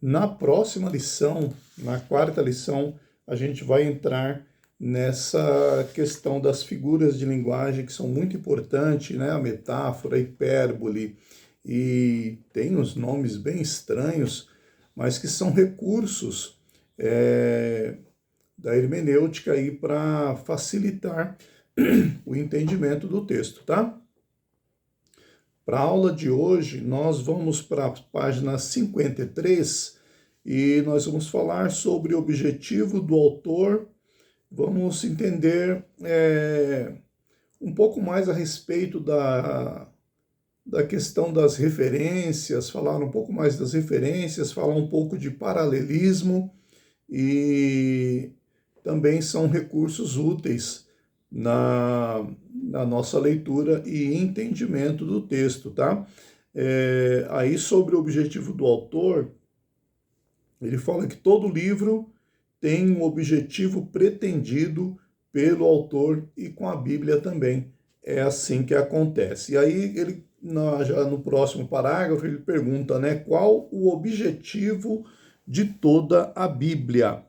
Na próxima lição, na quarta lição, a gente vai entrar nessa questão das figuras de linguagem que são muito importantes, né? A metáfora, a hipérbole, e tem uns nomes bem estranhos, mas que são recursos da hermenêutica aí para facilitar o entendimento do texto, tá? Para a aula de hoje, nós vamos para a página 53 e nós vamos falar sobre o objetivo do autor. Vamos entender um pouco mais a respeito da questão das referências, falar um pouco mais das referências, falar um pouco de paralelismo e também são recursos úteis na nossa leitura e entendimento do texto, tá? Aí sobre o objetivo do autor, ele fala que todo livro tem um objetivo pretendido pelo autor e com a Bíblia também. É assim que acontece. E aí ele, já no próximo parágrafo, ele pergunta, né, qual o objetivo de toda a Bíblia?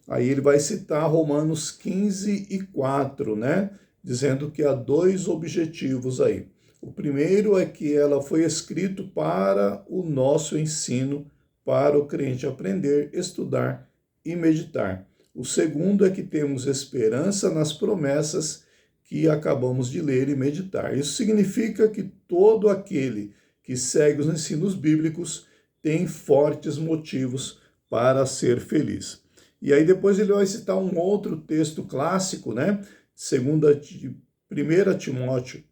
Aí ele vai citar Romanos 15:4, né? Dizendo que há dois objetivos aí. O primeiro é que ela foi escrito para o nosso ensino, para o crente aprender, estudar e meditar. O segundo é que temos esperança nas promessas que acabamos de ler e meditar. Isso significa que todo aquele que segue os ensinos bíblicos tem fortes motivos para ser feliz. E aí depois ele vai citar um outro texto clássico, né? 1 Timóteo,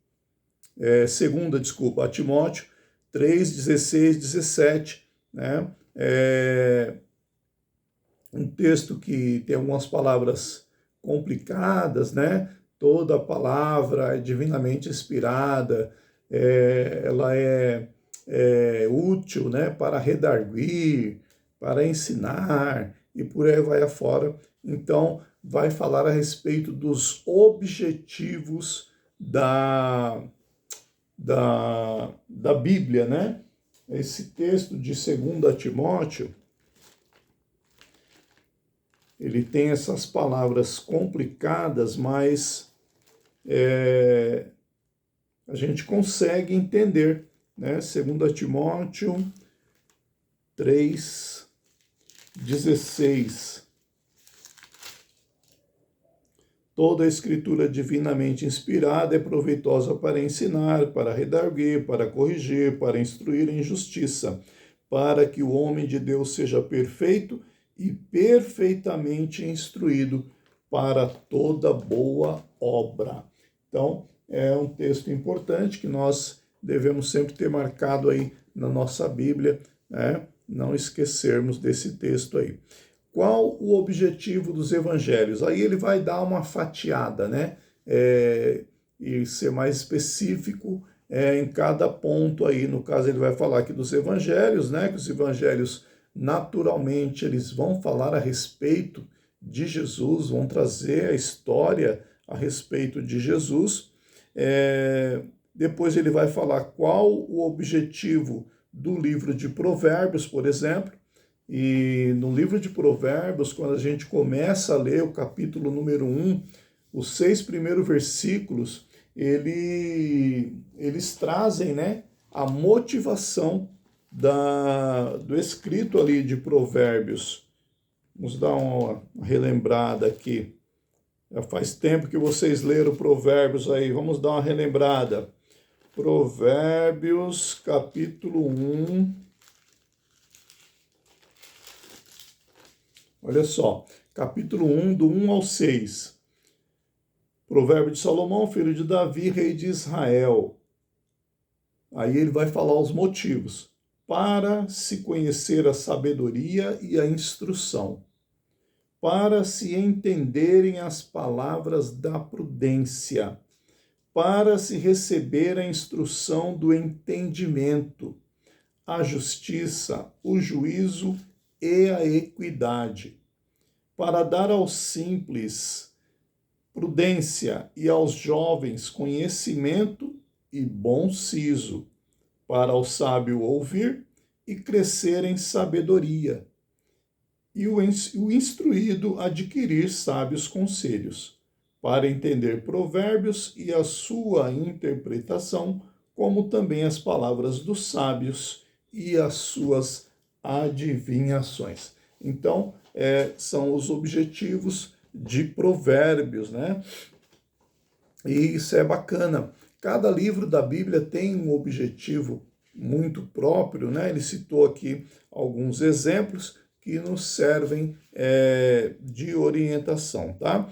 a Timóteo 3, 16, 17, né? Um texto que tem algumas palavras complicadas, né? Toda palavra é divinamente inspirada, ela é útil, né? Para redarguir, para ensinar, e por aí vai afora. Então, vai falar a respeito dos objetivos da Bíblia, né? Esse texto de 2 Timóteo, ele tem essas palavras complicadas, mas a gente consegue entender, né? 2 Timóteo 3, 16. Toda a escritura divinamente inspirada é proveitosa para ensinar, para redarguir, para corrigir, para instruir em justiça, para que o homem de Deus seja perfeito e perfeitamente instruído para toda boa obra. Então, é um texto importante que nós devemos sempre ter marcado aí na nossa Bíblia, né? Não esquecermos desse texto aí. Qual o objetivo dos evangelhos? Aí ele vai dar uma fatiada, né? E ser mais específico em cada ponto aí. No caso, ele vai falar aqui dos evangelhos, né? Que os evangelhos, naturalmente, eles vão falar a respeito de Jesus, vão trazer a história a respeito de Jesus. Depois ele vai falar qual o objetivo do livro de Provérbios, por exemplo. E no livro de Provérbios, quando a gente começa a ler o capítulo número 1, os 6 primeiros versículos, eles trazem, né, a motivação do escrito ali de Provérbios. Vamos dar uma relembrada aqui. Já faz tempo que vocês leram Provérbios aí, vamos dar uma relembrada. Provérbios, capítulo 1. Olha só, capítulo 1, do 1 ao 6. Provérbio de Salomão, filho de Davi, rei de Israel. Aí ele vai falar os motivos. Para se conhecer a sabedoria e a instrução, para se entenderem as palavras da prudência, para se receber a instrução do entendimento, a justiça, o juízo e a equidade, para dar aos simples prudência e aos jovens conhecimento e bom siso, para o sábio ouvir e crescer em sabedoria, e o instruído adquirir sábios conselhos, para entender provérbios e a sua interpretação, como também as palavras dos sábios e as suas adivinhações. Então, são os objetivos de Provérbios, né? E isso é bacana. Cada livro da Bíblia tem um objetivo muito próprio, né? Ele citou aqui alguns exemplos que nos servem de orientação, tá?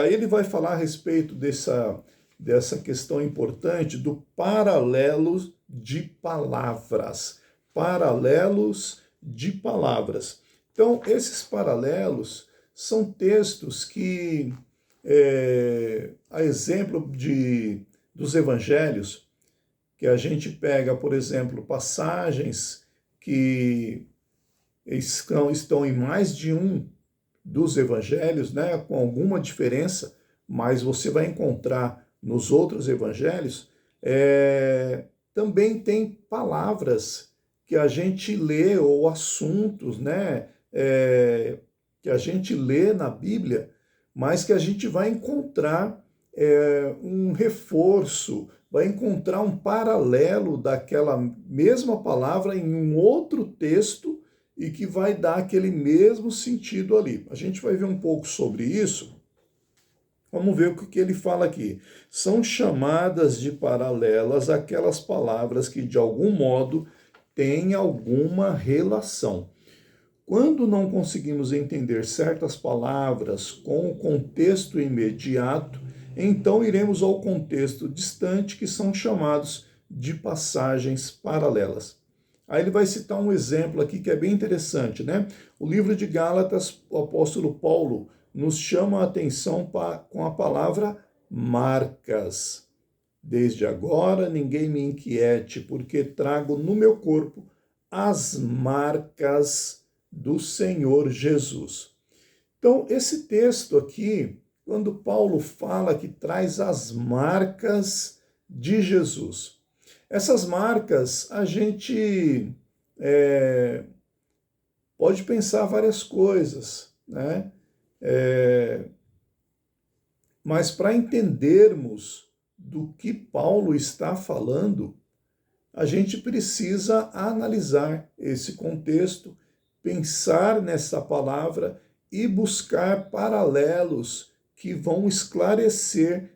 Aí ele vai falar a respeito dessa questão importante do paralelo de palavras. Paralelos de palavras. Então, esses paralelos são textos que, a exemplo dos evangelhos, que a gente pega, por exemplo, passagens que estão em mais de um dos evangelhos, né, com alguma diferença, mas você vai encontrar nos outros evangelhos, também tem palavras que a gente lê, ou assuntos, né, que a gente lê na Bíblia, mas que a gente vai encontrar um reforço, vai encontrar um paralelo daquela mesma palavra em um outro texto e que vai dar aquele mesmo sentido ali. A gente vai ver um pouco sobre isso. Vamos ver o que ele fala aqui. São chamadas de paralelas aquelas palavras que, de algum modo, têm alguma relação. Quando não conseguimos entender certas palavras com o contexto imediato, então iremos ao contexto distante, que são chamados de passagens paralelas. Aí ele vai citar um exemplo aqui que é bem interessante, né? O livro de Gálatas, o apóstolo Paulo nos chama a atenção com a palavra marcas. Desde agora ninguém me inquiete, porque trago no meu corpo as marcas do Senhor Jesus. Então, esse texto aqui, quando Paulo fala que traz as marcas de Jesus, essas marcas a gente pode pensar várias coisas, né? Mas para entendermos do que Paulo está falando, a gente precisa analisar esse contexto, pensar nessa palavra e buscar paralelos que vão esclarecer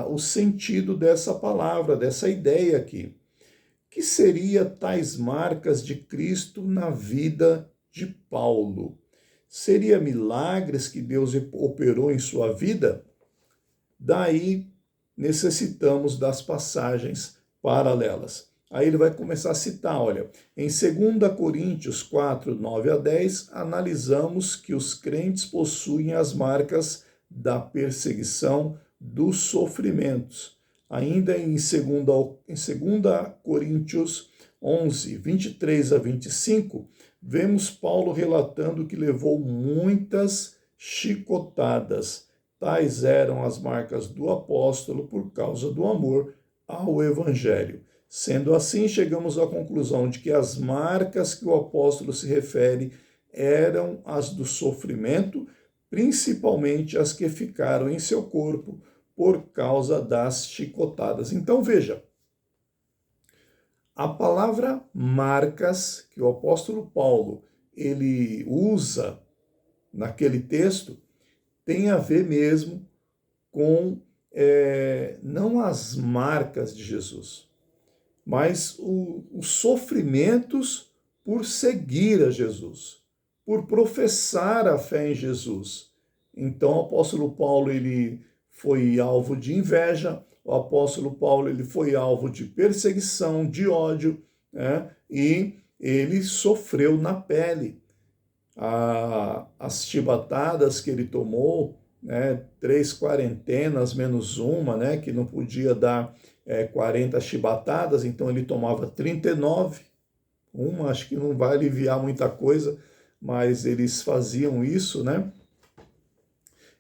o sentido dessa palavra, dessa ideia aqui. Que seria tais marcas de Cristo na vida de Paulo? Seria milagres que Deus operou em sua vida? Daí necessitamos das passagens paralelas. Aí ele vai começar a citar, olha, em 2 Coríntios 4, 9 a 10, analisamos que os crentes possuem as marcas da perseguição, dos sofrimentos. Ainda em 2 Coríntios 11, 23 a 25, vemos Paulo relatando que levou muitas chicotadas. Tais eram as marcas do apóstolo por causa do amor ao evangelho. Sendo assim, chegamos à conclusão de que as marcas que o apóstolo se refere eram as do sofrimento, principalmente as que ficaram em seu corpo por causa das chicotadas. Então veja, a palavra marcas que o apóstolo Paulo ele usa naquele texto tem a ver mesmo com não as marcas de Jesus, mas os sofrimentos por seguir a Jesus, por professar a fé em Jesus. Então o apóstolo Paulo ele foi alvo de inveja, o apóstolo Paulo ele foi alvo de perseguição, de ódio, né? E ele sofreu na pele. As chibatadas que ele tomou, né, 3 quarentenas menos uma, né, que não podia dar 40 chibatadas, então ele tomava 39. Uma acho que não vai aliviar muita coisa, mas eles faziam isso, né?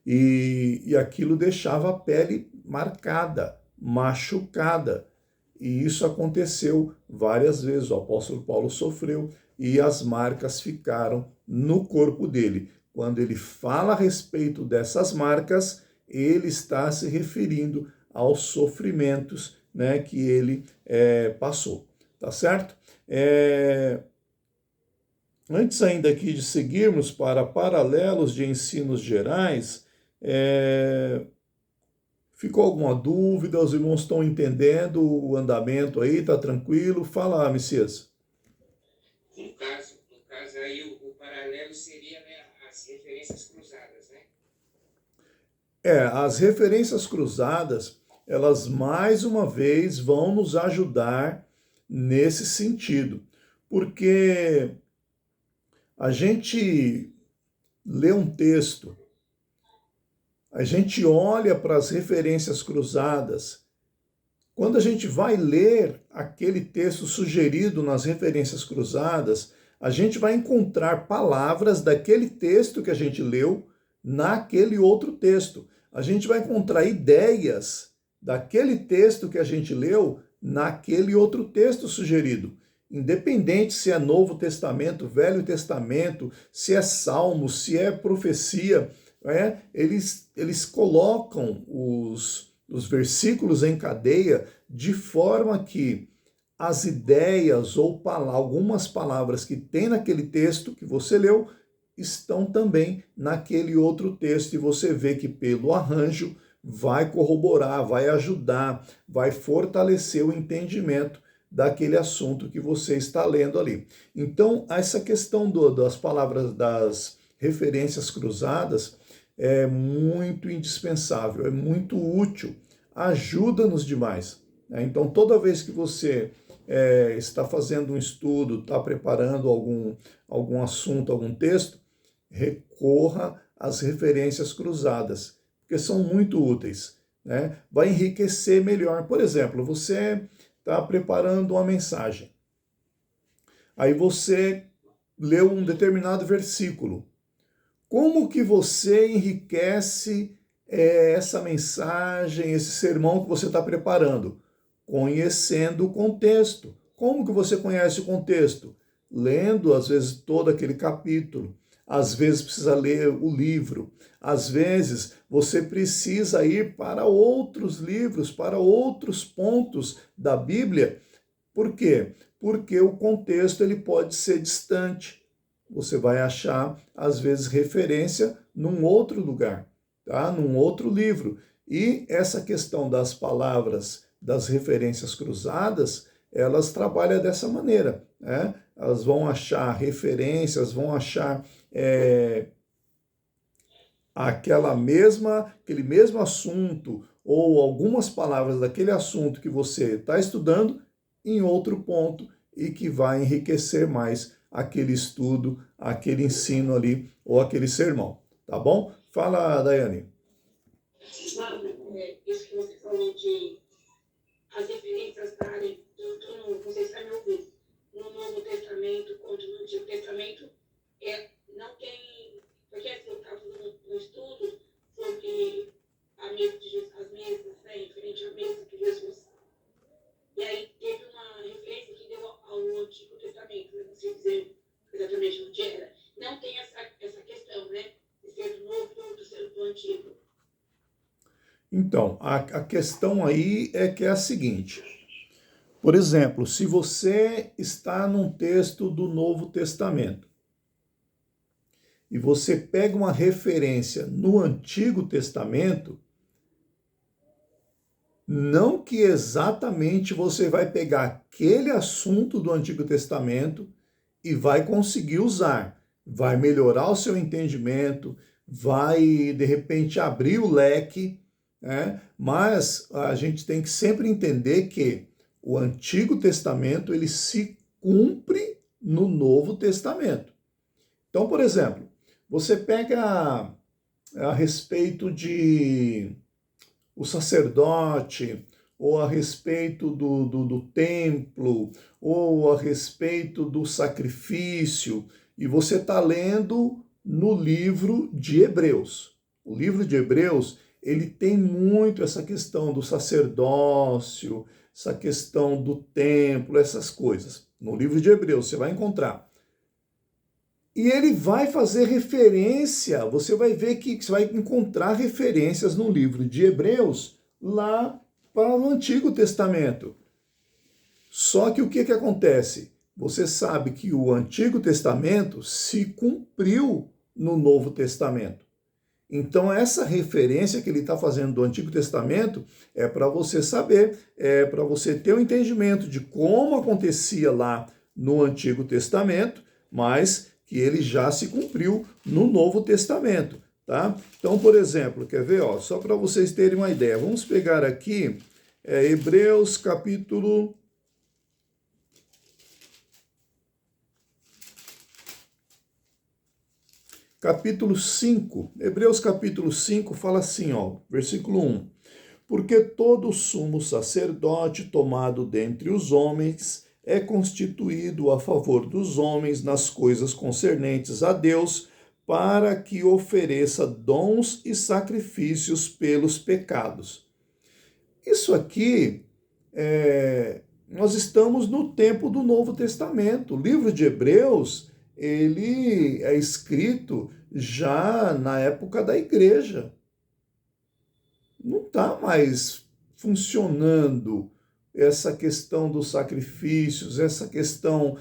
E aquilo deixava a pele marcada, machucada. E isso aconteceu várias vezes. O apóstolo Paulo sofreu e as marcas ficaram no corpo dele. Quando ele fala a respeito dessas marcas, ele está se referindo aos sofrimentos, né, que ele passou. Tá certo? Antes ainda aqui de seguirmos para paralelos de ensinos gerais, ficou alguma dúvida? Os irmãos estão entendendo o andamento aí? Tá tranquilo? Fala, Messias. No caso aí, o paralelo seria, né, as referências cruzadas, né? As referências cruzadas, elas mais uma vez vão nos ajudar nesse sentido, porque a gente lê um texto, a gente olha para as referências cruzadas. Quando a gente vai ler aquele texto sugerido nas referências cruzadas, a gente vai encontrar palavras daquele texto que a gente leu naquele outro texto. A gente vai encontrar ideias daquele texto que a gente leu naquele outro texto sugerido. Independente se é Novo Testamento, Velho Testamento, se é Salmo, se é profecia, eles colocam os versículos em cadeia de forma que as ideias ou algumas palavras que tem naquele texto que você leu estão também naquele outro texto, e você vê que pelo arranjo vai corroborar, vai ajudar, vai fortalecer o entendimento daquele assunto que você está lendo ali. Então, essa questão das palavras, das referências cruzadas, é muito indispensável, é muito útil, ajuda-nos demais. Então, toda vez que você está fazendo um estudo, está preparando algum assunto, algum texto, recorra às referências cruzadas, porque são muito úteis, né? Vai enriquecer melhor. Por exemplo, você está preparando uma mensagem, aí você leu um determinado versículo. Como que você enriquece essa mensagem, esse sermão que você está preparando? Conhecendo o contexto. Como que você conhece o contexto? Lendo, às vezes, todo aquele capítulo. Às vezes precisa ler o livro. Às vezes você precisa ir para outros livros, para outros pontos da Bíblia. Por quê? Porque o contexto ele pode ser distante. Você vai achar, às vezes, referência num outro lugar, tá? Num outro livro. E essa questão das palavras, das referências cruzadas, elas trabalham dessa maneira, né? Elas vão achar referências, vão achar aquele mesmo assunto ou algumas palavras daquele assunto que você está estudando em outro ponto e que vai enriquecer mais aquele estudo, aquele ensino ali ou aquele sermão, tá bom? Fala, Daiane. Isso que você falou de as referências darem tanto no, você está me ouvindo, no Novo Testamento quanto no Antigo Testamento, não tem, porque assim, eu estava fazendo um estudo sobre a mesa de Jesus, as mesas, né, referente à mesa que Jesus. E aí teve uma referência que deu ao Antigo Testamento, eu não sei dizer exatamente onde era. Não tem essa questão, né, de ser do Novo ou de ser do Antigo. Então, a questão aí é que é a seguinte. Por exemplo, se você está num texto do Novo Testamento e você pega uma referência no Antigo Testamento, não que exatamente você vai pegar aquele assunto do Antigo Testamento e vai conseguir usar. Vai melhorar o seu entendimento, vai, de repente, abrir o leque, né? Mas a gente tem que sempre entender que o Antigo Testamento ele se cumpre no Novo Testamento. Então, por exemplo, você pega a respeito de o sacerdote, ou a respeito do templo, ou a respeito do sacrifício, e você está lendo no livro de Hebreus. O livro de Hebreus, ele tem muito essa questão do sacerdócio, essa questão do templo, essas coisas. No livro de Hebreus você vai encontrar. E ele vai fazer referência, você vai ver que você vai encontrar referências no livro de Hebreus lá para o Antigo Testamento. Só que o que acontece? Você sabe que o Antigo Testamento se cumpriu no Novo Testamento. Então, essa referência que ele está fazendo do Antigo Testamento é para você saber, é para você ter um entendimento de como acontecia lá no Antigo Testamento, mas que ele já se cumpriu no Novo Testamento, tá? Então, por exemplo, quer ver, ó, só para vocês terem uma ideia, vamos pegar aqui Hebreus capítulo 5, Hebreus capítulo 5 fala assim, ó, versículo 1. Porque todo sumo sacerdote tomado dentre os homens é constituído a favor dos homens nas coisas concernentes a Deus, para que ofereça dons e sacrifícios pelos pecados. Isso aqui, nós estamos no tempo do Novo Testamento. O livro de Hebreus, ele é escrito já na época da igreja. Não está mais funcionando essa questão dos sacrifícios, essa questão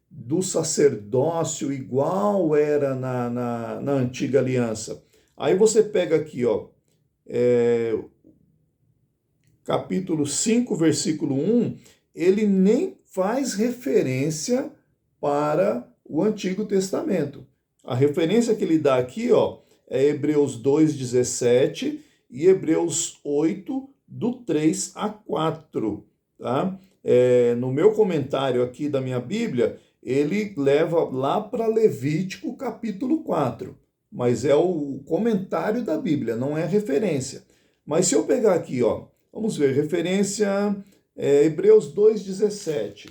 do sacerdócio igual era na antiga aliança. Aí você pega aqui, ó, capítulo 5, versículo 1, ele nem faz referência para o Antigo Testamento. A referência que ele dá aqui, ó, é Hebreus 2:17 e Hebreus 8, do 3 a 4. Tá? No meu comentário aqui da minha Bíblia, ele leva lá para Levítico capítulo 4. Mas é o comentário da Bíblia, não é referência. Mas se eu pegar aqui, ó, vamos ver, referência Hebreus 2:17.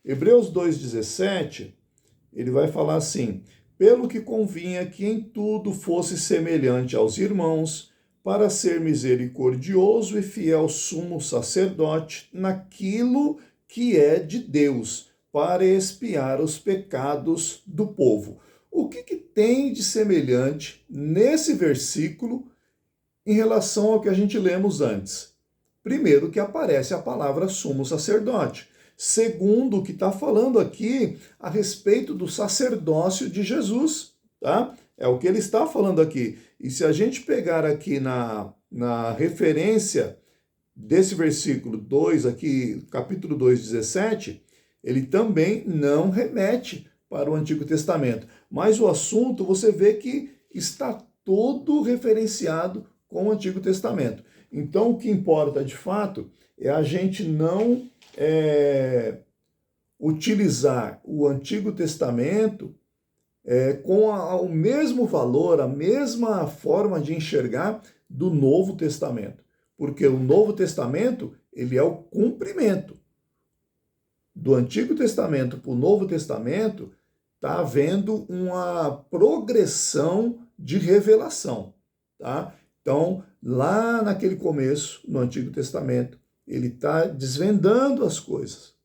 Hebreus 2:17, ele vai falar assim: pelo que convinha que em tudo fosse semelhante aos irmãos, para ser misericordioso e fiel sumo sacerdote naquilo que é de Deus, para expiar os pecados do povo. O que tem de semelhante nesse versículo em relação ao que a gente lemos antes? Primeiro, que aparece a palavra sumo sacerdote. Segundo, o que está falando aqui a respeito do sacerdócio de Jesus, tá? É o que ele está falando aqui. E se a gente pegar aqui na referência desse versículo 2 aqui, capítulo 2:17, ele também não remete para o Antigo Testamento. Mas o assunto, você vê que está todo referenciado com o Antigo Testamento. Então, o que importa, de fato, é a gente não utilizar o Antigo Testamento com o mesmo valor, a mesma forma de enxergar do Novo Testamento. Porque o Novo Testamento, ele é o cumprimento. Do Antigo Testamento para o Novo Testamento, está havendo uma progressão de revelação, tá? Então, lá naquele começo, no Antigo Testamento, ele está desvendando as coisas.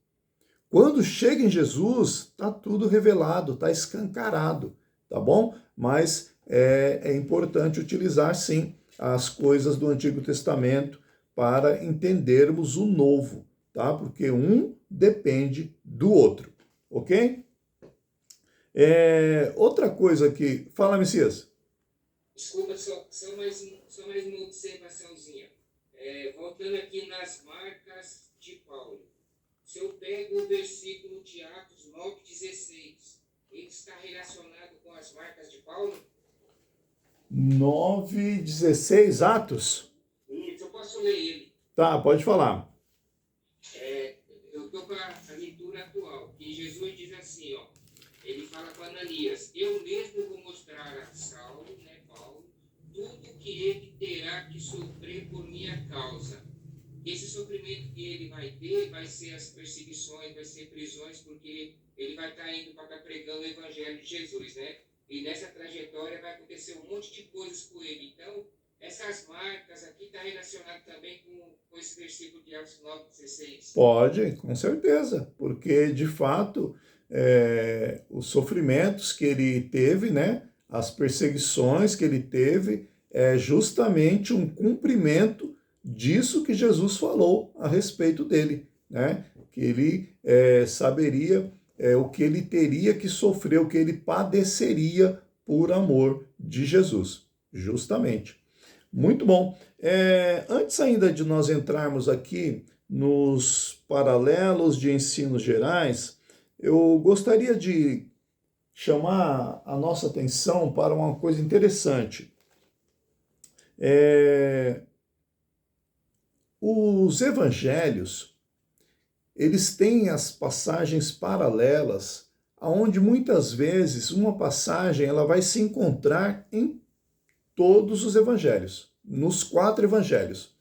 Quando chega em Jesus, está tudo revelado, está escancarado, tá bom? Mas é importante utilizar, sim, as coisas do Antigo Testamento para entendermos o Novo, tá? Porque um depende do outro, ok? Outra coisa que... Fala, Messias. Desculpa, só mais uma observaçãozinha. Voltando aqui nas marcas de Paulo. Se eu pego o versículo de Atos 9:16, ele está relacionado com as marcas de Paulo? 9:16, Atos? Isso, eu posso ler ele. Tá, pode falar. Eu estou com a leitura atual, que Jesus diz assim, ó, ele fala para Ananias: eu mesmo vou mostrar a Saulo, né, Paulo, tudo que ele terá que sofrer por minha causa. Esse sofrimento que ele vai ter vai ser as perseguições, vai ser prisões, porque ele vai estar indo para estar pregando o evangelho de Jesus, né? E nessa trajetória vai acontecer um monte de coisas com ele. Então, essas marcas aqui está relacionado também com esse versículo de Atos 9:16. Pode, com certeza, porque de fato os sofrimentos que ele teve, né, as perseguições que ele teve, é justamente um cumprimento disso que Jesus falou a respeito dele, né, que ele saberia o que ele teria que sofrer, o que ele padeceria por amor de Jesus, justamente. Muito bom. Antes ainda de nós entrarmos aqui nos paralelos de ensinos gerais, eu gostaria de chamar a nossa atenção para uma coisa interessante. Os evangelhos, eles têm as passagens paralelas, onde muitas vezes uma passagem ela vai se encontrar em todos os evangelhos, nos 4 evangelhos.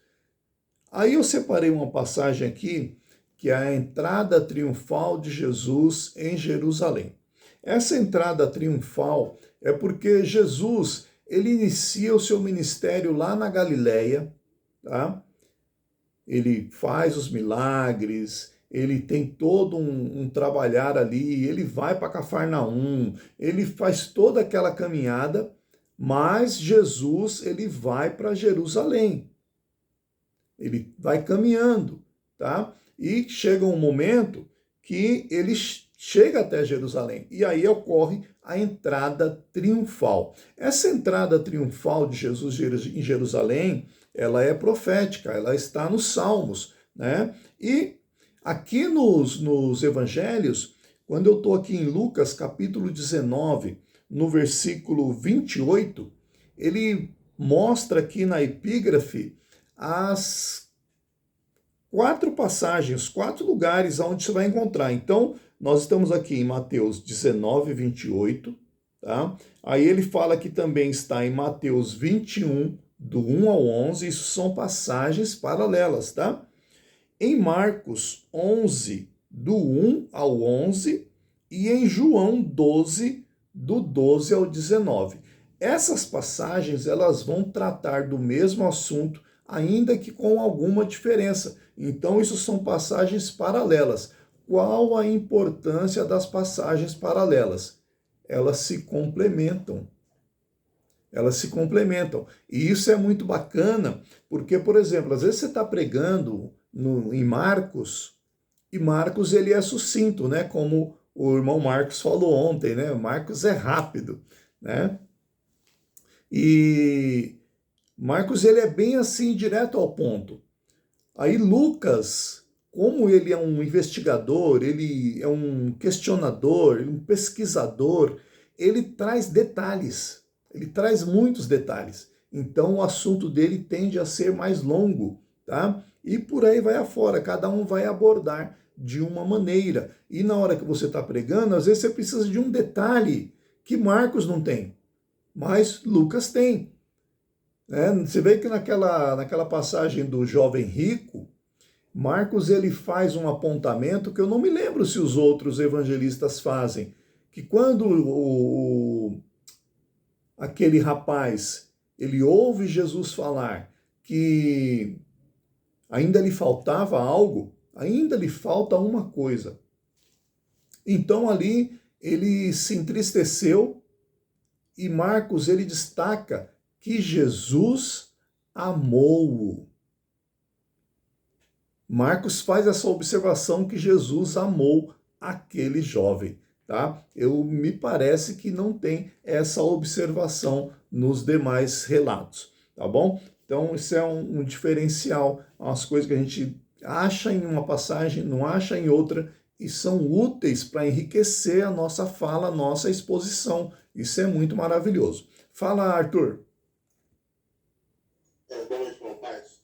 Aí eu separei uma passagem aqui, que é a entrada triunfal de Jesus em Jerusalém. Essa entrada triunfal é porque Jesus, ele inicia o seu ministério lá na Galileia, tá? Ele faz os milagres, ele tem todo um trabalhar ali, ele vai para Cafarnaum, ele faz toda aquela caminhada, mas Jesus, ele vai para Jerusalém. Ele vai caminhando, tá? E chega um momento que ele chega até Jerusalém. E aí ocorre a entrada triunfal. Essa entrada triunfal de Jesus em Jerusalém, ela é profética, ela está nos Salmos, né? E aqui nos evangelhos, quando eu estou aqui em Lucas capítulo 19, no versículo 28, ele mostra aqui na epígrafe as 4 passagens, 4 lugares onde você vai encontrar. Então, nós estamos aqui em Mateus 19, 28, tá? Aí ele fala que também está em Mateus 21, do 1 ao 11, isso são passagens paralelas, tá? Em Marcos 11, do 1 ao 11, e em João 12, do 12 ao 19. Essas passagens, elas vão tratar do mesmo assunto, ainda que com alguma diferença. Então, isso são passagens paralelas. Qual a importância das passagens paralelas? Elas se complementam. Elas se complementam. E isso é muito bacana, porque, por exemplo, às vezes você está pregando em Marcos, e Marcos ele é sucinto, né? Como o irmão Marcos falou ontem, né? Marcos é rápido, né? E Marcos ele é bem assim, direto ao ponto. Aí Lucas, como ele é um investigador, ele é um questionador, um pesquisador, ele traz detalhes, ele traz muitos detalhes. Então o assunto dele tende a ser mais longo, tá? E por aí vai afora, cada um vai abordar de uma maneira. E na hora que você está pregando, às vezes você precisa de um detalhe que Marcos não tem, mas Lucas tem. Você vê que naquela passagem do jovem rico, Marcos ele faz um apontamento que eu não me lembro se os outros evangelistas fazem, que quando aquele rapaz ele ouve Jesus falar que ainda lhe faltava algo, ainda lhe falta uma coisa. Então ali ele se entristeceu e Marcos ele destaca que Jesus amou-o. Marcos faz essa observação que Jesus amou aquele jovem, tá? Me parece que não tem essa observação nos demais relatos, tá bom? Então isso é um diferencial, umas coisas que a gente acha em uma passagem, não acha em outra, e são úteis para enriquecer a nossa fala, a nossa exposição. Isso é muito maravilhoso. Fala, Arthur. Boa noite, irmão Paz.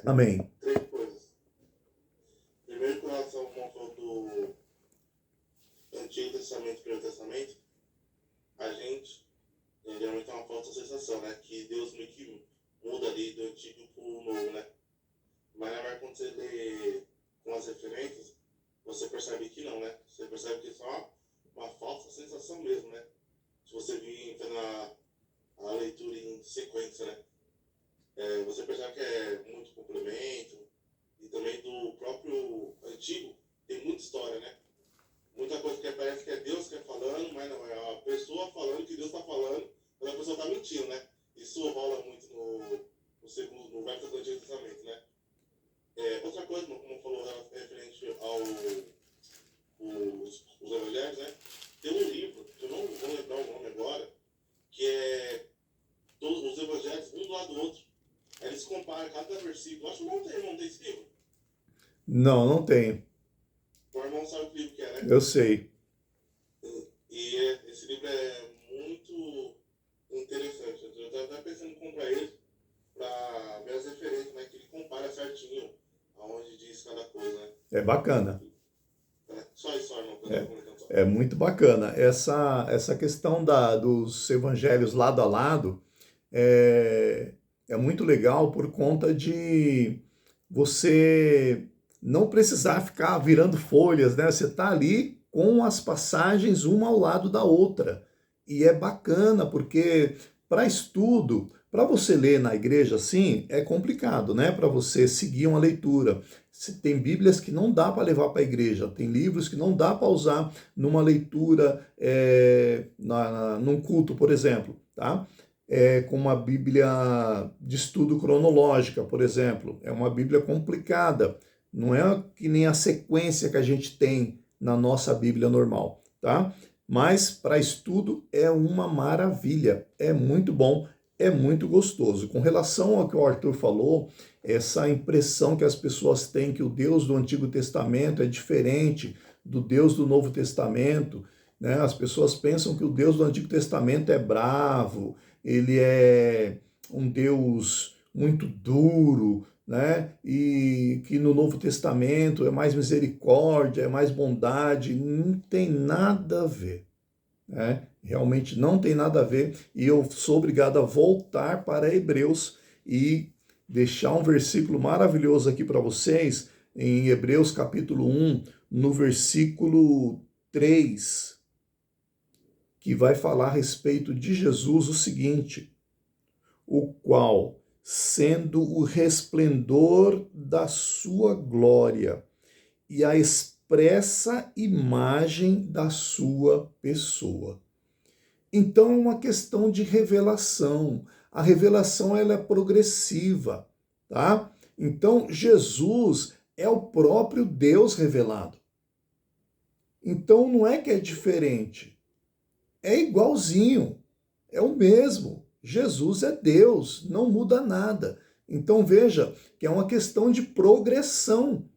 Amém. 3 coisas. Primeiro, com relação ao monte do Antigo Testamento e Novo Testamento, a gente geralmente tem uma falsa sensação, né? Que Deus meio que muda ali do Antigo para o Novo, né? Mas na verdade, quando você lê com as referências, você percebe que não, né? Você percebe que é só uma falsa sensação mesmo, né? Se você vir a leitura em sequência, né? Você percebe que é muito complemento, e também do próprio Antigo, tem muita história, né? Muita coisa que parece que é Deus que é falando, mas não, é a pessoa falando que Deus está falando, mas a pessoa está mentindo, né? Isso rola muito no Velho do Antigo Testamento, né? Outra coisa, como falou, referente os evangelhos, né? Tem um livro, que eu não vou lembrar o nome agora, que é todos os evangelhos, um do lado do outro. Aí eles comparam cada versículo. Acho que não tem esse livro. Não, não tenho. O irmão sabe que livro que é, né? Eu sei. E esse livro é muito interessante. Eu estou até pensando em comprar ele para ver as referências, né? Que ele compara certinho aonde diz cada coisa, né? É bacana. Só isso, irmão, que eu estou comentando só. É muito bacana. Essa questão dos evangelhos lado a lado é muito legal por conta de você não precisar ficar virando folhas, né? Você está ali com as passagens uma ao lado da outra. E é bacana, porque para estudo, para você ler na igreja assim, é complicado, né? Para você seguir uma leitura. Tem Bíblias que não dá para levar para a igreja, tem livros que não dá para usar numa leitura, num culto, por exemplo, tá? Com uma Bíblia de estudo cronológica, por exemplo. É uma Bíblia complicada, não é que nem a sequência que a gente tem na nossa Bíblia normal, tá? Mas para estudo é uma maravilha, é muito bom, é muito gostoso. Com relação ao que o Arthur falou, essa impressão que as pessoas têm que o Deus do Antigo Testamento é diferente do Deus do Novo Testamento, né? As pessoas pensam que o Deus do Antigo Testamento é bravo, ele é um Deus muito duro, né? E que no Novo Testamento é mais misericórdia, é mais bondade. Não tem nada a ver, né? Realmente não tem nada a ver, e eu sou obrigado a voltar para Hebreus e deixar um versículo maravilhoso aqui para vocês, em Hebreus capítulo 1, no versículo 3, que vai falar a respeito de Jesus o seguinte: o qual, sendo o resplendor da sua glória e a expressa imagem da sua pessoa. Então é uma questão de revelação. A revelação ela é progressiva, tá? Então Jesus é o próprio Deus revelado. Então não é que é diferente, é igualzinho, é o mesmo. Jesus é Deus, não muda nada. Então veja que é uma questão de progressão.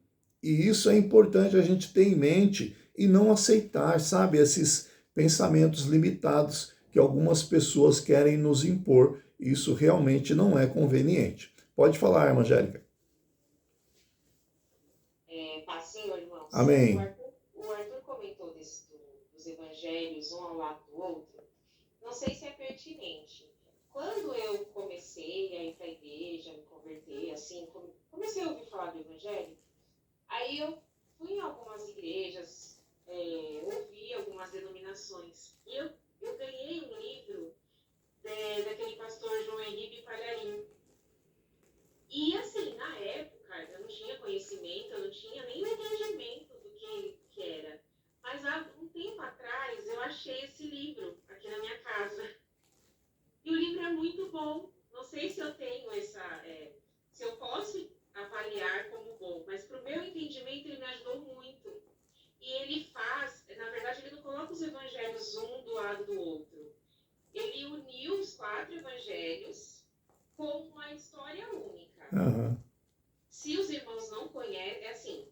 E isso é importante a gente ter em mente e não aceitar, sabe, esses pensamentos limitados que algumas pessoas querem nos impor. Isso realmente não é conveniente. Pode falar, irmã Angélica. Paz, Senhor, irmãos. Amém. O Arthur comentou dos evangelhos um ao lado do outro. Não sei se é pertinente. Quando eu comecei a ir para a igreja, me converter, assim, comecei a ouvir falar do evangelho, aí eu fui em algumas igrejas, ouvi algumas denominações. E eu ganhei um livro daquele pastor João Henrique Palharim. E assim, na época, eu não tinha conhecimento, eu não tinha nem entendimento do que era. Mas há um tempo atrás eu achei esse livro aqui na minha casa. E o livro é muito bom. Não sei se eu tenho se eu posso avaliar como bom, mas para o meu entendimento ele me ajudou muito. E ele faz, na verdade, ele não coloca os evangelhos um do lado do outro. Ele uniu os 4 evangelhos com uma história única. Uhum. Se os irmãos não conhecem, assim,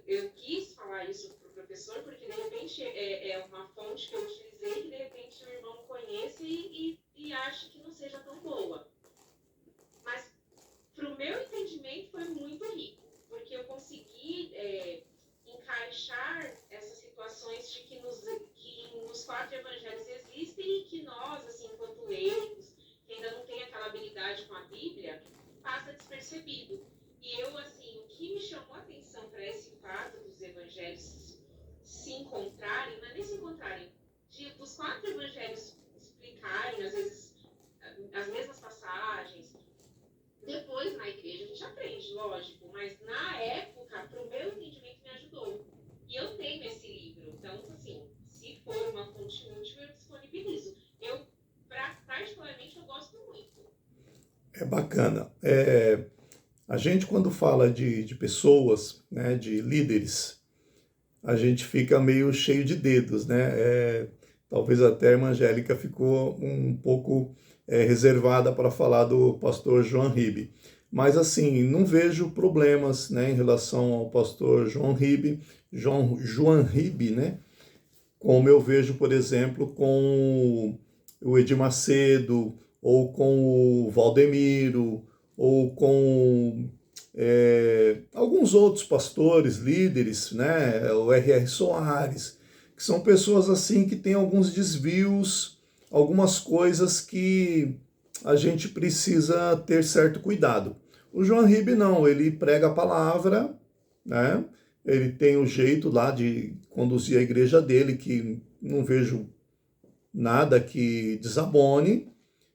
eu quis falar isso para o professor, porque de repente é uma fonte que eu utilizei que de repente o irmão conhece e acha que não seja tão boa. Mas para o meu entendimento foi muito rico, porque eu consegui encaixar essas situações de que nos 4 evangelhos existem e que nós, assim, enquanto leigos, que ainda não tem aquela habilidade com a Bíblia, passa despercebido. E eu, assim, o que me chamou a atenção para esse fato dos evangelhos se encontrarem, não é nem se encontrarem, dos 4 evangelhos explicarem, às vezes as mesmas passagens. Depois, na igreja, a gente aprende, lógico, mas na época, para o meu entendimento, me ajudou. E eu tenho esse livro, então, assim, se for uma fonte útil, eu disponibilizo. Particularmente, eu gosto muito. É bacana. A gente, quando fala de pessoas, né, de líderes, a gente fica meio cheio de dedos, né? Talvez até a irmã Angélica ficou um pouco reservada para falar do pastor João Ribe. Mas, assim, não vejo problemas, né, em relação ao pastor João Ribe, João Ribe, né? Como eu vejo, por exemplo, com o Edir Macedo, ou com o Valdemiro, ou com alguns outros pastores, líderes, né, o R.R. Soares, que são pessoas assim que têm alguns desvios, algumas coisas que a gente precisa ter certo cuidado. O João Ribe não, ele prega a palavra, né? Ele tem o jeito lá de conduzir a igreja dele, que não vejo nada que desabone,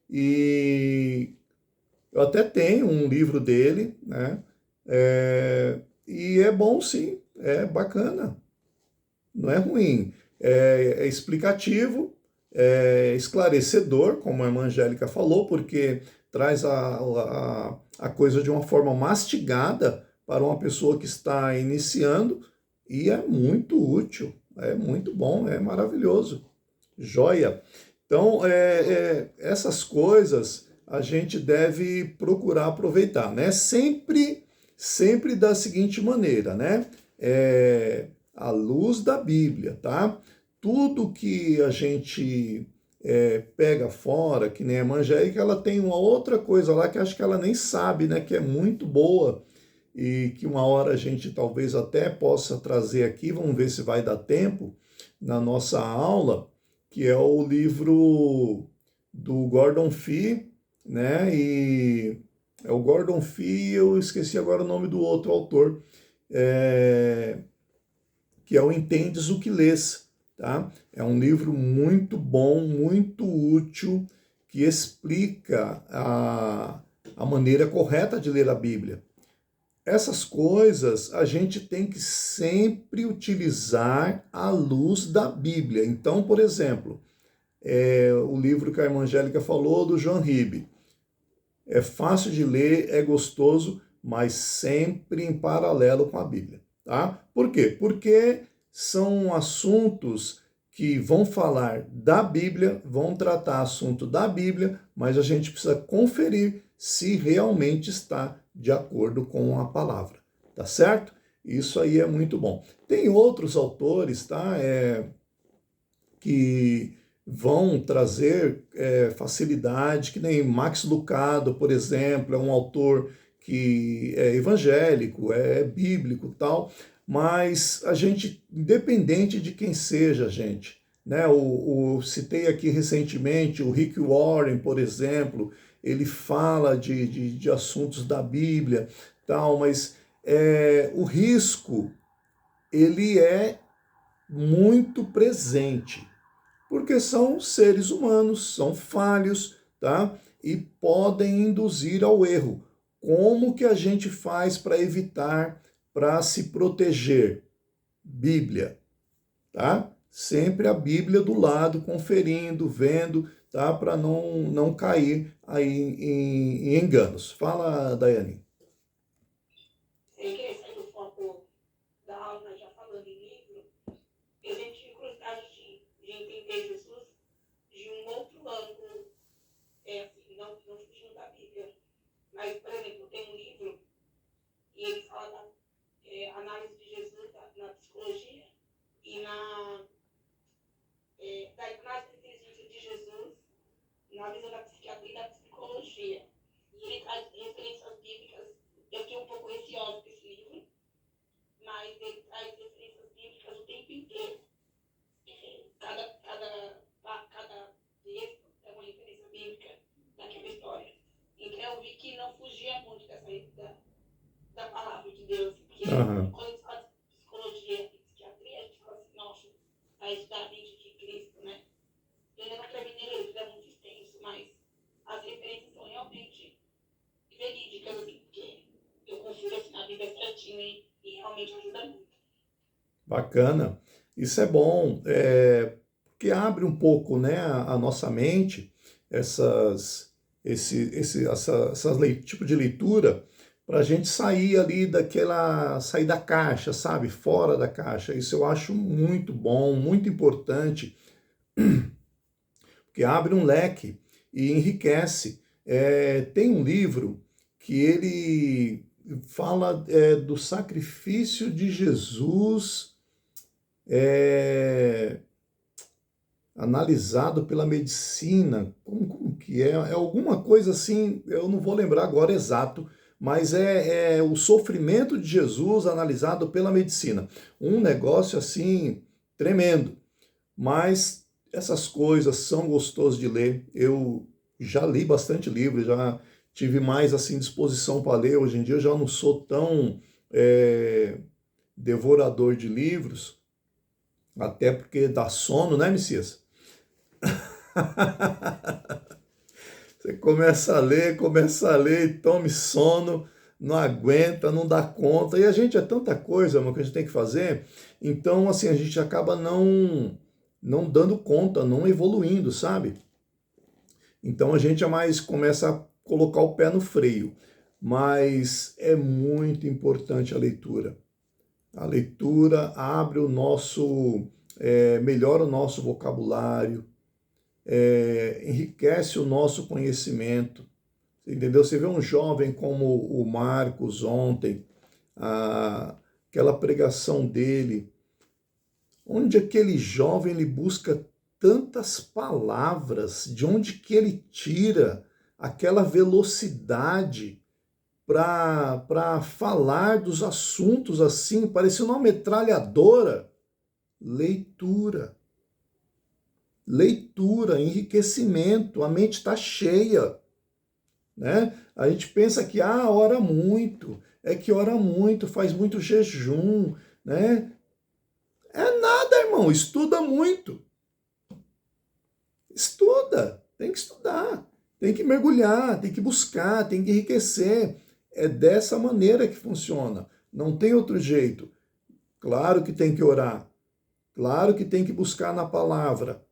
e eu até tenho um livro dele, né? E é bom sim, é bacana, não é ruim. É explicativo, é esclarecedor, como a irmã Angélica falou, porque traz a coisa de uma forma mastigada para uma pessoa que está iniciando, e é muito útil, é muito bom, é maravilhoso. Joia! Então, essas coisas a gente deve procurar aproveitar, né? Sempre da seguinte maneira, né? À luz da Bíblia, tá? Tudo que a gente pega fora, que nem a irmã Angélica, ela tem uma outra coisa lá que acho que ela nem sabe, né? Que é muito boa e que uma hora a gente talvez até possa trazer aqui, vamos ver se vai dar tempo na nossa aula, que é o livro do Gordon Fee, né? E é o Gordon Fee, eu esqueci agora o nome do outro autor, que é o Entendes o que Lês, tá? É um livro muito bom, muito útil, que explica a maneira correta de ler a Bíblia. Essas coisas a gente tem que sempre utilizar à luz da Bíblia. Então, por exemplo, o livro que a irmã Angélica falou, do João Ribe. É fácil de ler, é gostoso, mas sempre em paralelo com a Bíblia, tá? Por quê? Porque são assuntos que vão falar da Bíblia, vão tratar assunto da Bíblia, mas a gente precisa conferir se realmente está de acordo com a palavra, tá certo? Isso aí é muito bom. Tem outros autores, tá? Que vão trazer facilidade, que nem Max Lucado, por exemplo, é um autor que é evangélico, é bíblico e tal, mas a gente, independente de quem seja a gente, né? Citei aqui recentemente o Rick Warren, por exemplo, ele fala de assuntos da Bíblia, tal, mas o risco, ele é muito presente, porque são seres humanos, são falhos, tá? E podem induzir ao erro. Como que a gente faz para evitar, para se proteger? Bíblia, tá? Sempre a Bíblia do lado, conferindo, vendo, tá? Para não cair aí em enganos. Fala, Daiane. Sem querer sair do foco da aula, já falando em livro, eu sempre tive curiosidade de entender Jesus de um outro ângulo, assim, não fugindo da Bíblia. Mas, por exemplo, tem um livro e ele fala da análise de Jesus na psicologia e nas inteligências de Jesus, na visão da psiquiatria e da psicologia. E ele traz referências bíblicas. Eu fiquei um pouco receosa com esse livro, mas ele traz referências bíblicas o tempo inteiro. Cada texto é uma referência bíblica naquela história. Então eu vi que não fugia muito da palavra de Deus. Porque quando a gente fala de psicologia e psiquiatria, a gente fala assim, nossa, bacana. Isso é bom, porque abre um pouco, né, a nossa mente, tipo de leitura, para a gente sair ali sair da caixa, sabe? Fora da caixa. Isso eu acho muito bom, muito importante, porque abre um leque e enriquece. Tem um livro que ele fala do sacrifício de Jesus, analisado pela medicina. Como que é? É alguma coisa assim, eu não vou lembrar agora exato, mas é o sofrimento de Jesus analisado pela medicina. Um negócio assim tremendo. Mas essas coisas são gostosas de ler. Eu já li bastante livro, já tive mais assim disposição para ler. Hoje em dia eu já não sou tão devorador de livros, até porque dá sono, né, Messias? Você começa a ler e tome sono, não aguenta, não dá conta. E a gente é tanta coisa, irmão, que a gente tem que fazer. Então, assim, a gente acaba não dando conta, não evoluindo, sabe? Então a gente mais começa a colocar o pé no freio. Mas é muito importante a leitura. A leitura abre o nosso, melhora o nosso vocabulário, enriquece o nosso conhecimento. Entendeu? Você vê um jovem como o Marcos ontem, aquela pregação dele, onde aquele jovem ele busca tantas palavras, de onde que ele tira aquela velocidade para falar dos assuntos assim, parecendo uma metralhadora. Leitura. Leitura, enriquecimento, a mente está cheia. Né? A gente pensa que ora muito, que ora muito, faz muito jejum, né? É nada, irmão, estuda muito. Estuda, tem que estudar, tem que mergulhar, tem que buscar, tem que enriquecer. É dessa maneira que funciona, não tem outro jeito. Claro que tem que orar, claro que tem que buscar na palavra,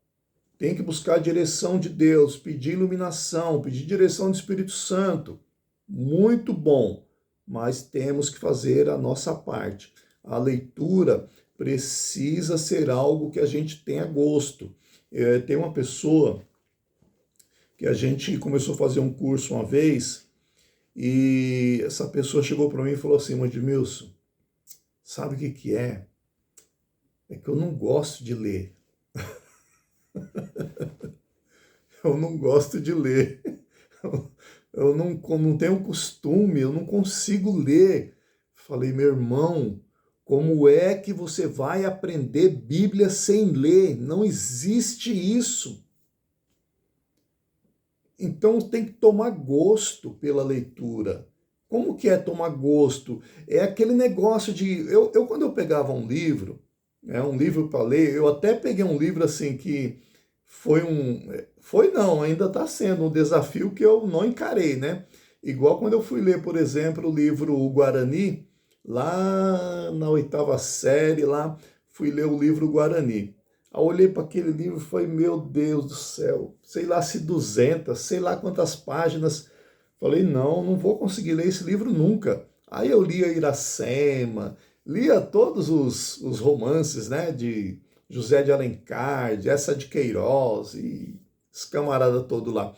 tem que buscar a direção de Deus, pedir iluminação, pedir direção do Espírito Santo. Muito bom, mas temos que fazer a nossa parte. A leitura precisa ser algo que a gente tenha gosto. Tem uma pessoa que a gente começou a fazer um curso uma vez, e essa pessoa chegou para mim e falou assim: Edmilson, sabe o que é? É que eu não gosto de ler. Eu não gosto de ler. Eu não tenho costume, eu não consigo ler. Falei, meu irmão, como é que você vai aprender Bíblia sem ler? Não existe isso. Então tem que tomar gosto pela leitura. Como que é tomar gosto? É aquele negócio de... Eu quando eu pegava um livro para ler, eu até peguei um livro assim que ainda está sendo um desafio que eu não encarei, né? Igual quando eu fui ler, por exemplo, o livro O Guarani, lá na 8ª série, lá fui ler o livro Guarani. Aí eu olhei para aquele livro e falei, meu Deus do céu, sei lá se 200, sei lá quantas páginas. Falei, não vou conseguir ler esse livro nunca. Aí eu lia Iracema, lia todos os romances, né, de José de Alencar, de Eça de Queiroz e esse camarada todo lá.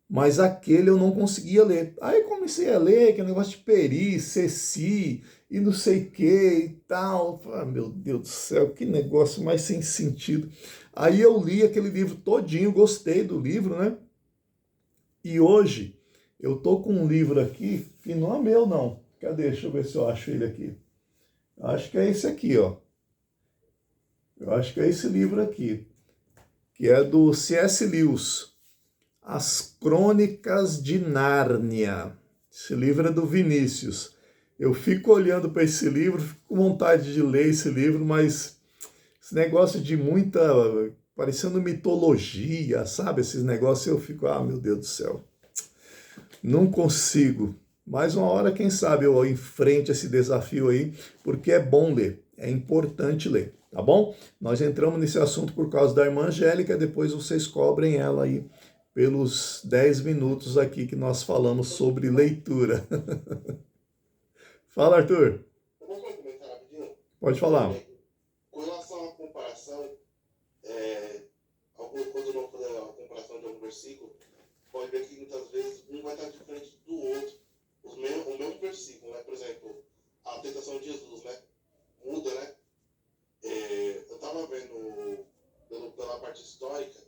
Mas aquele eu não conseguia ler. Aí comecei a ler, que é negócio de Peri, Ceci e não sei o que e tal. Meu Deus do céu, que negócio mais sem sentido. Aí eu li aquele livro todinho, gostei do livro, né? E hoje eu tô com um livro aqui, que não é meu não. Cadê? Deixa eu ver se eu acho ele aqui. Acho que é esse aqui, ó. Eu acho que é esse livro aqui, que é do C.S. Lewis, As Crônicas de Nárnia. Esse livro é do Vinícius. Eu fico olhando para esse livro, fico com vontade de ler esse livro, mas esse negócio de muita, parecendo mitologia, sabe? Esses negócios eu fico, meu Deus do céu, não consigo. Mas uma hora, quem sabe, eu enfrente esse desafio aí, porque é bom ler. é importante ler, tá bom? Nós entramos nesse assunto por causa da irmã Angélica, depois vocês cobrem ela aí pelos 10 minutos aqui que nós falamos sobre leitura. Fala, Arthur. Eu vou comentar rapidinho. Pode falar. Com relação à comparação, quando não fazer a comparação de algum versículo, pode ver que muitas vezes um vai estar diferente do outro. O mesmo versículo, né? Por exemplo, a tentação de Jesus, né? Muda, né? Eu estava vendo pela parte histórica,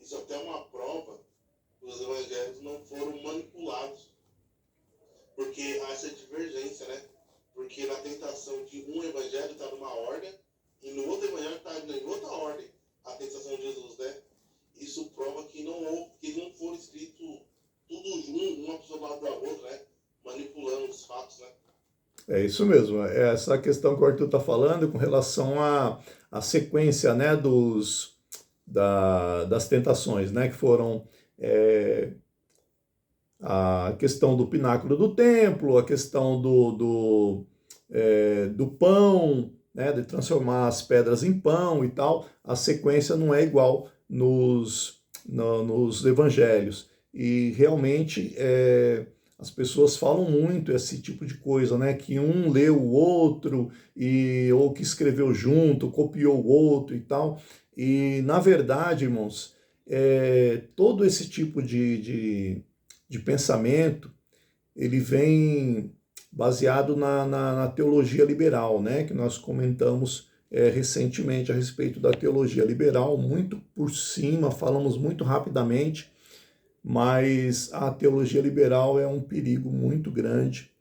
isso até é uma prova que os evangelhos não foram manipulados. Porque há essa divergência, né? Porque na tentação de um evangelho está numa ordem, e no outro evangelho está em outra ordem a tentação de Jesus, né? Isso prova que não foram escritos tudo junto, uma pessoa do lado da outra, né? Manipulando os fatos, né? É isso mesmo, essa questão que o Arthur está falando com relação à sequência, né, das tentações, né, que foram a questão do pináculo do templo, a questão do pão, né, de transformar as pedras em pão e tal. A sequência não é igual nos evangelhos. E realmente as pessoas falam muito esse tipo de coisa, né? Que um leu o outro, ou que escreveu junto, copiou o outro e tal. E, na verdade, irmãos, todo esse tipo de pensamento, ele vem baseado na teologia liberal, né? Que nós comentamos recentemente a respeito da teologia liberal, muito por cima, falamos muito rapidamente, mas a teologia liberal é um perigo muito grande,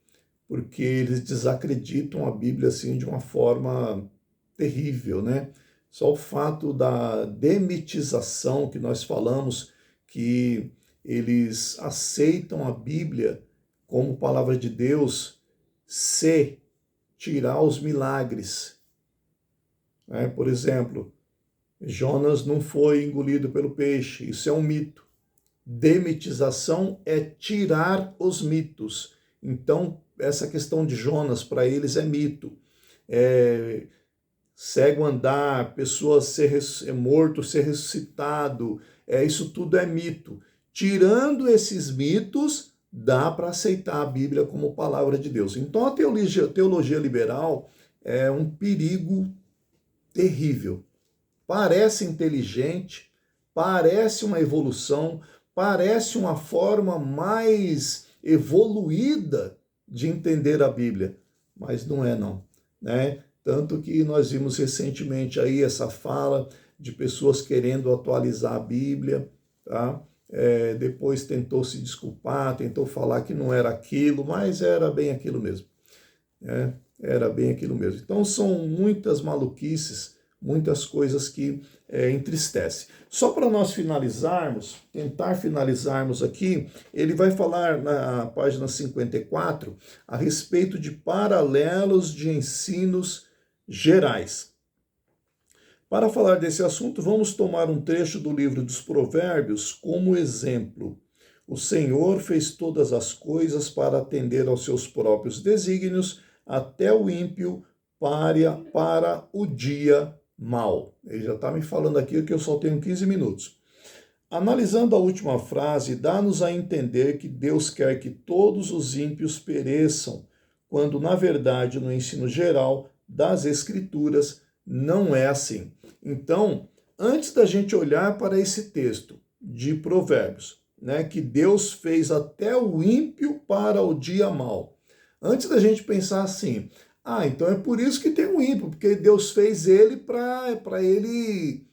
porque eles desacreditam a Bíblia assim de uma forma terrível, né? Só o fato da demitização que nós falamos, que eles aceitam a Bíblia como palavra de Deus se tirar os milagres. Por exemplo, Jonas não foi engolido pelo peixe, isso é um mito. Demitização é tirar os mitos. Então, essa questão de Jonas, para eles, é mito. Cego andar, pessoa ser morto, ser ressuscitado, isso tudo é mito. Tirando esses mitos, dá para aceitar a Bíblia como palavra de Deus. Então, a teologia liberal é um perigo terrível. Parece inteligente, parece uma evolução, parece uma forma mais evoluída de entender a Bíblia, mas não é não, né? Tanto que nós vimos recentemente aí essa fala de pessoas querendo atualizar a Bíblia, tá? Depois tentou se desculpar, tentou falar que não era aquilo, mas era bem aquilo mesmo, né? Era bem aquilo mesmo. Então são muitas maluquices, muitas coisas que entristecem. Só para nós finalizarmos, tentar finalizarmos aqui, ele vai falar na página 54 a respeito de paralelos de ensinos gerais. Para falar desse assunto, vamos tomar um trecho do livro dos Provérbios como exemplo. O Senhor fez todas as coisas para atender aos seus próprios desígnios, até o ímpio para o dia mau. Ele já está me falando aqui que eu só tenho 15 minutos. Analisando a última frase, dá-nos a entender que Deus quer que todos os ímpios pereçam, quando, na verdade, no ensino geral das Escrituras, não é assim. Então, antes da gente olhar para esse texto de Provérbios, né, que Deus fez até o ímpio para o dia mau, antes da gente pensar assim, então é por isso que tem um ímpio, porque Deus fez ele para ele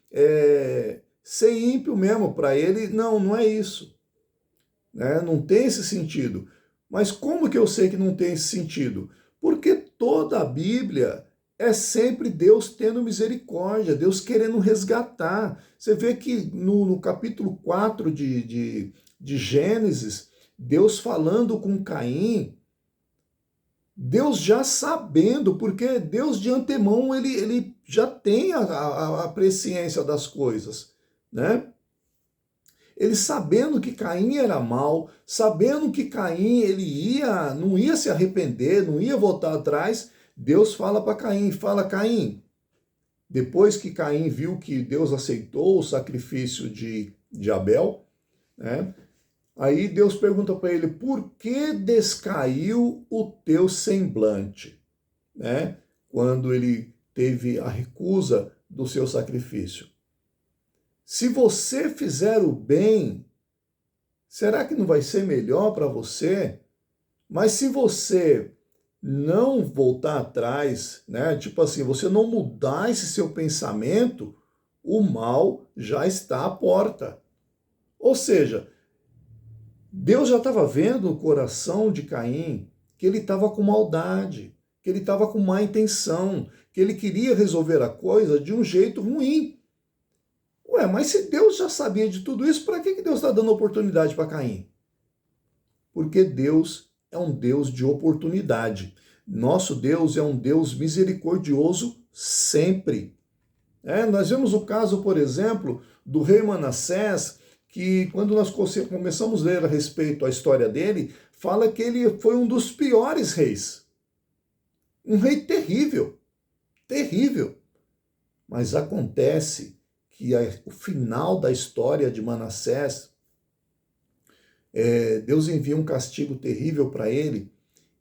ser ímpio mesmo, para ele... Não é isso. Né? Não tem esse sentido. Mas como que eu sei que não tem esse sentido? Porque toda a Bíblia é sempre Deus tendo misericórdia, Deus querendo resgatar. Você vê que no capítulo 4 de Gênesis, Deus falando com Caim, Deus já sabendo, porque Deus de antemão, ele já tem a presciência das coisas, né? Ele sabendo que Caim era mau, sabendo que Caim não ia se arrepender, não ia voltar atrás, Deus fala para Caim, fala, Caim, depois que Caim viu que Deus aceitou o sacrifício de Abel, né? Aí Deus pergunta para ele, por que descaiu o teu semblante? Né? Quando ele teve a recusa do seu sacrifício. Se você fizer o bem, será que não vai ser melhor para você? Mas se você não voltar atrás, né? Tipo assim, você não mudar esse seu pensamento, o mal já está à porta. Ou seja, Deus já estava vendo o coração de Caim, que ele estava com maldade, que ele estava com má intenção, que ele queria resolver a coisa de um jeito ruim. Ué, mas se Deus já sabia de tudo isso, para que Deus está dando oportunidade para Caim? Porque Deus é um Deus de oportunidade. Nosso Deus é um Deus misericordioso sempre. Nós vemos o caso, por exemplo, do rei Manassés, que quando nós começamos a ler a respeito da história dele, fala que ele foi um dos piores reis. Um rei terrível, terrível. Mas acontece que o final da história de Manassés, Deus envia um castigo terrível para ele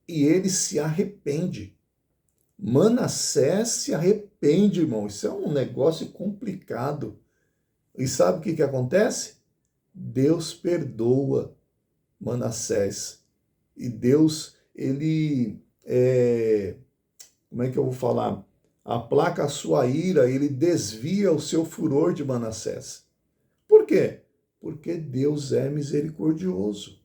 e ele se arrepende. Manassés se arrepende, irmão. Isso é um negócio complicado. E sabe o que acontece? Deus perdoa Manassés. E Deus, ele, como é que eu vou falar? Aplaca a sua ira, ele desvia o seu furor de Manassés. Por quê? Porque Deus é misericordioso.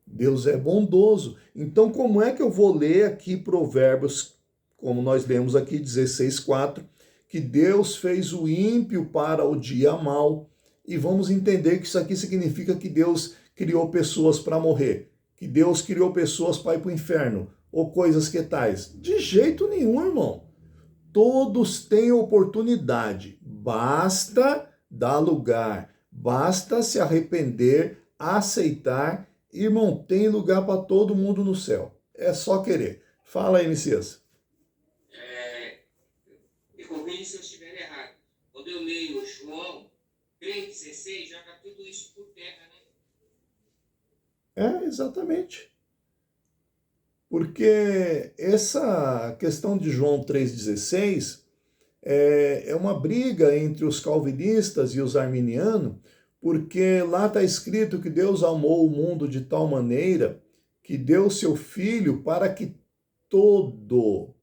Deus é bondoso. Então, como é que eu vou ler aqui Provérbios, como nós lemos aqui, 16:4, que Deus fez o ímpio para o dia mau, e vamos entender que isso aqui significa que Deus criou pessoas para morrer, que Deus criou pessoas para ir para o inferno, ou coisas que tais. De jeito nenhum, irmão. Todos têm oportunidade, basta dar lugar, basta se arrepender, aceitar. Irmão, tem lugar para todo mundo no céu. É só querer. Fala aí, Messias. Me corrija se eu estiver errado. Quando eu leio João 3,16, joga tudo isso por terra, né? Exatamente. Porque essa questão de João 3,16 é uma briga entre os calvinistas e os arminianos, porque lá está escrito que Deus amou o mundo de tal maneira que deu seu Filho para que todo,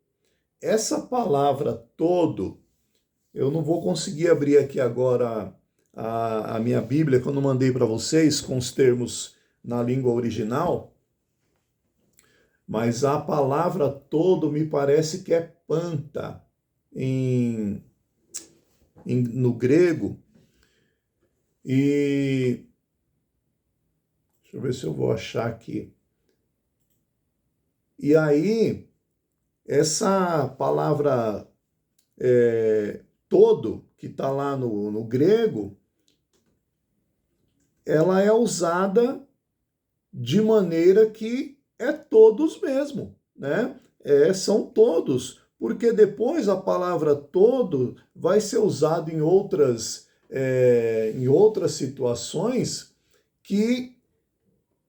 essa palavra todo, eu não vou conseguir abrir aqui agora a minha Bíblia, que eu não mandei para vocês, com os termos na língua original, mas a palavra todo me parece que é panta no grego. E deixa eu ver se eu vou achar aqui. E aí, essa palavra todo, que está lá no grego, ela é usada de maneira que é todos mesmo, né? São todos, porque depois a palavra todo vai ser usada em outras situações que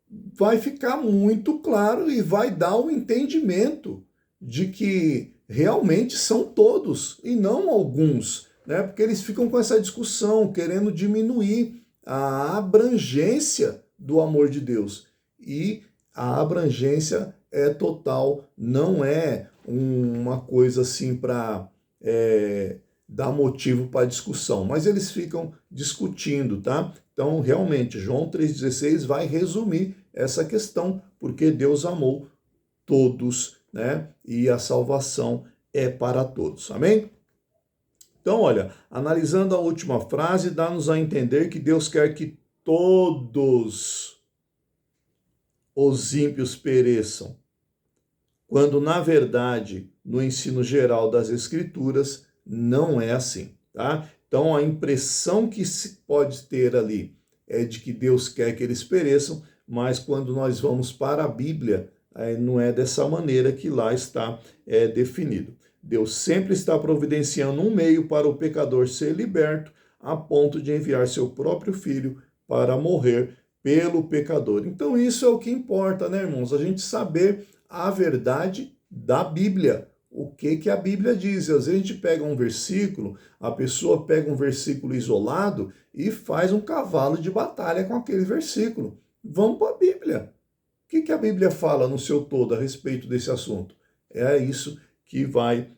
vai ficar muito claro e vai dar um entendimento de que realmente são todos e não alguns, né? Porque eles ficam com essa discussão, querendo diminuir a abrangência do amor de Deus. E a abrangência é total, não é uma coisa assim para dar motivo para discussão, mas eles ficam discutindo, tá? Então, realmente, João 3,16 vai resumir essa questão, porque Deus amou todos, né? E a salvação é para todos, amém? Então, olha, analisando a última frase, dá-nos a entender que Deus quer que todos os ímpios pereçam, quando, na verdade, no ensino geral das Escrituras, não é assim, tá? Então, a impressão que se pode ter ali é de que Deus quer que eles pereçam, mas quando nós vamos para a Bíblia, não é dessa maneira que lá está definido. Deus sempre está providenciando um meio para o pecador ser liberto, a ponto de enviar seu próprio filho para morrer pelo pecador. Então isso é o que importa, né, irmãos? A gente saber a verdade da Bíblia. O que a Bíblia diz? Às vezes a gente pega um versículo, a pessoa pega um versículo isolado e faz um cavalo de batalha com aquele versículo. Vamos para a Bíblia. O que a Bíblia fala no seu todo a respeito desse assunto? É isso que vai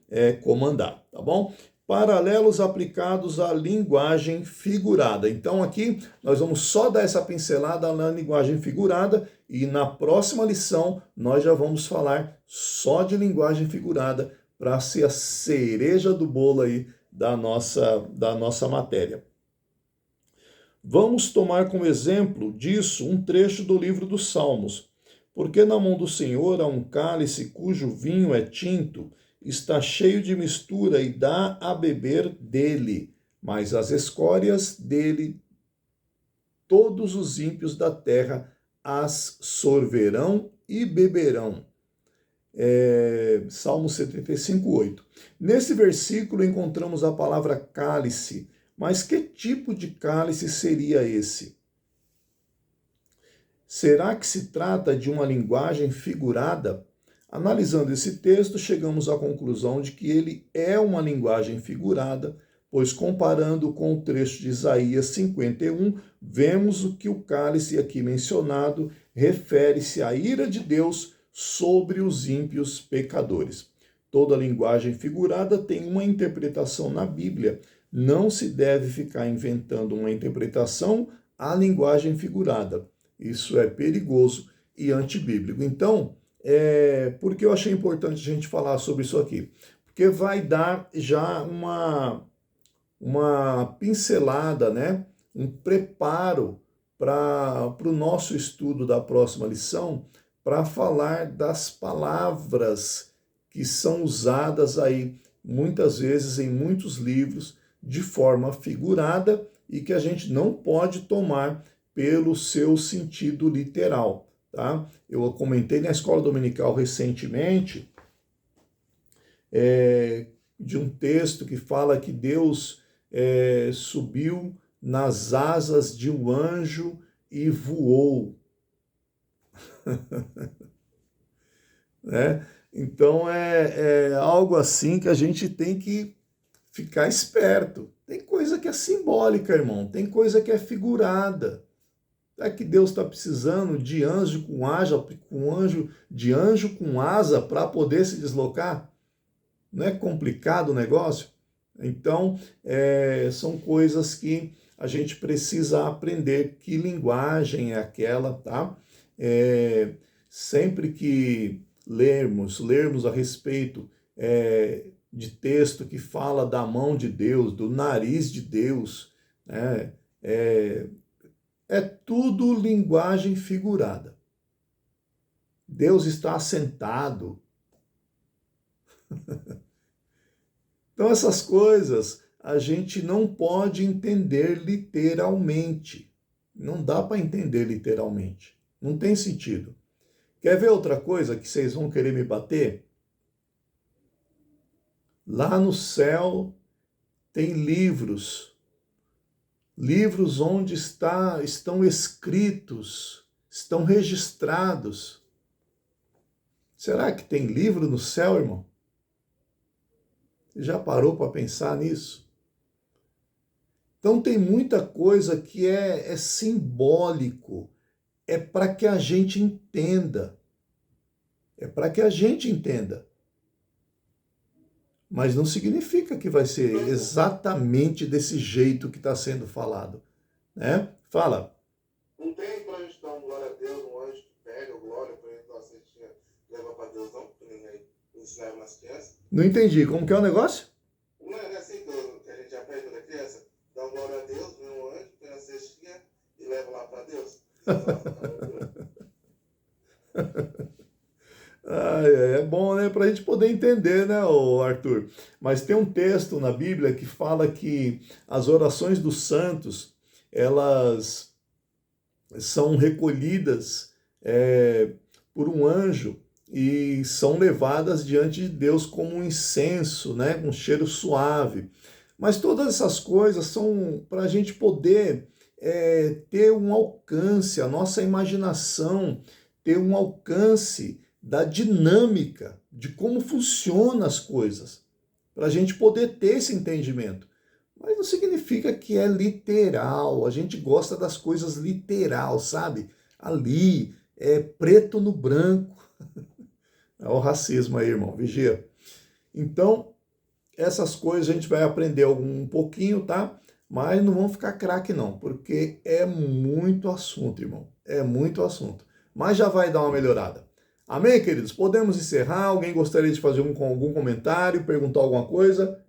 comandar, tá bom? Paralelos aplicados à linguagem figurada. Então aqui nós vamos só dar essa pincelada na linguagem figurada e na próxima lição nós já vamos falar só de linguagem figurada para ser a cereja do bolo aí da nossa matéria. Vamos tomar como exemplo disso um trecho do livro dos Salmos. Porque na mão do Senhor há um cálice cujo vinho é tinto, está cheio de mistura e dá a beber dele, mas as escórias dele, todos os ímpios da terra as sorverão e beberão. Salmo 75:8. Nesse versículo encontramos a palavra cálice, mas que tipo de cálice seria esse? Será que se trata de uma linguagem figurada? Analisando esse texto, chegamos à conclusão de que ele é uma linguagem figurada, pois comparando com o trecho de Isaías 51, vemos o que o cálice aqui mencionado refere-se à ira de Deus sobre os ímpios pecadores. Toda linguagem figurada tem uma interpretação na Bíblia. Não se deve ficar inventando uma interpretação à linguagem figurada. Isso é perigoso e antibíblico. Então, por que eu achei importante a gente falar sobre isso aqui? Porque vai dar já uma pincelada, né? Um preparo para o nosso estudo da próxima lição, para falar das palavras que são usadas aí muitas vezes em muitos livros de forma figurada e que a gente não pode tomar pelo seu sentido literal, tá? Eu comentei na escola dominical recentemente de um texto que fala que Deus subiu nas asas de um anjo e voou. Né? Então é algo assim que a gente tem que ficar esperto. Tem coisa que é simbólica, irmão, tem coisa que é figurada. É que Deus está precisando de anjo com asa para poder se deslocar? Não é complicado o negócio? Então, são coisas que a gente precisa aprender. Que linguagem é aquela, tá? Sempre que lermos a respeito de texto que fala da mão de Deus, do nariz de Deus, né? É tudo linguagem figurada. Deus está assentado. Então essas coisas a gente não pode entender literalmente. Não dá para entender literalmente. Não tem sentido. Quer ver outra coisa que vocês vão querer me bater? Lá no céu tem livros onde estão escritos, estão registrados. Será que tem livro no céu, irmão? Já parou para pensar nisso? Então tem muita coisa que é simbólico, é para que a gente entenda. É para que a gente entenda. Mas não significa que vai ser exatamente desse jeito que está sendo falado, né? Fala. Não tem pra gente dar um glória a Deus, um anjo que pega o glória, pra gente dar uma cestinha e levar pra Deus, não? Que nem aí ensinaram nas crianças. Não entendi. Como que é o negócio? Não é assim que a gente aprende da criança? Dá um glória a Deus, vem um anjo, põe a cestinha e leva lá pra Deus. É bom, né, para a gente poder entender, né, Arthur? Mas tem um texto na Bíblia que fala que as orações dos santos, elas são recolhidas por um anjo e são levadas diante de Deus como um incenso, né, com cheiro suave. Mas todas essas coisas são para a gente poder ter um alcance, a nossa imaginação ter um alcance da dinâmica, de como funcionam as coisas, para a gente poder ter esse entendimento. Mas não significa que é literal, a gente gosta das coisas literal, sabe? Ali, é preto no branco. É o racismo aí, irmão, vigia. Então, essas coisas a gente vai aprender um pouquinho, tá? Mas não vão ficar craque não, porque é muito assunto, irmão. É muito assunto. Mas já vai dar uma melhorada. Amém, queridos? Podemos encerrar? Alguém gostaria de fazer algum comentário, perguntar alguma coisa?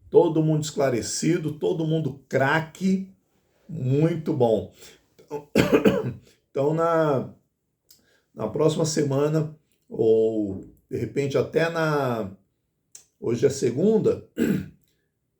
Todo mundo esclarecido, todo mundo craque. Muito bom. Então, na próxima semana, ou de repente até hoje é segunda,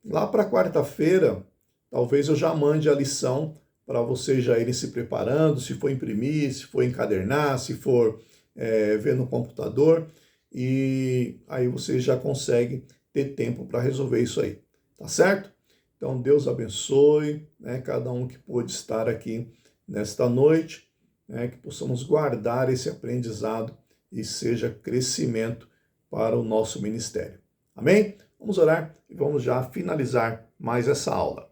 lá para quarta-feira, talvez eu já mande a lição para vocês já irem se preparando, se for imprimir, se for encadernar, se for ver no computador, e aí vocês já conseguem ter tempo para resolver isso aí, tá certo? Então Deus abençoe, né, cada um que pôde estar aqui nesta noite, né, que possamos guardar esse aprendizado e seja crescimento para o nosso ministério. Amém? Vamos orar e vamos já finalizar mais essa aula.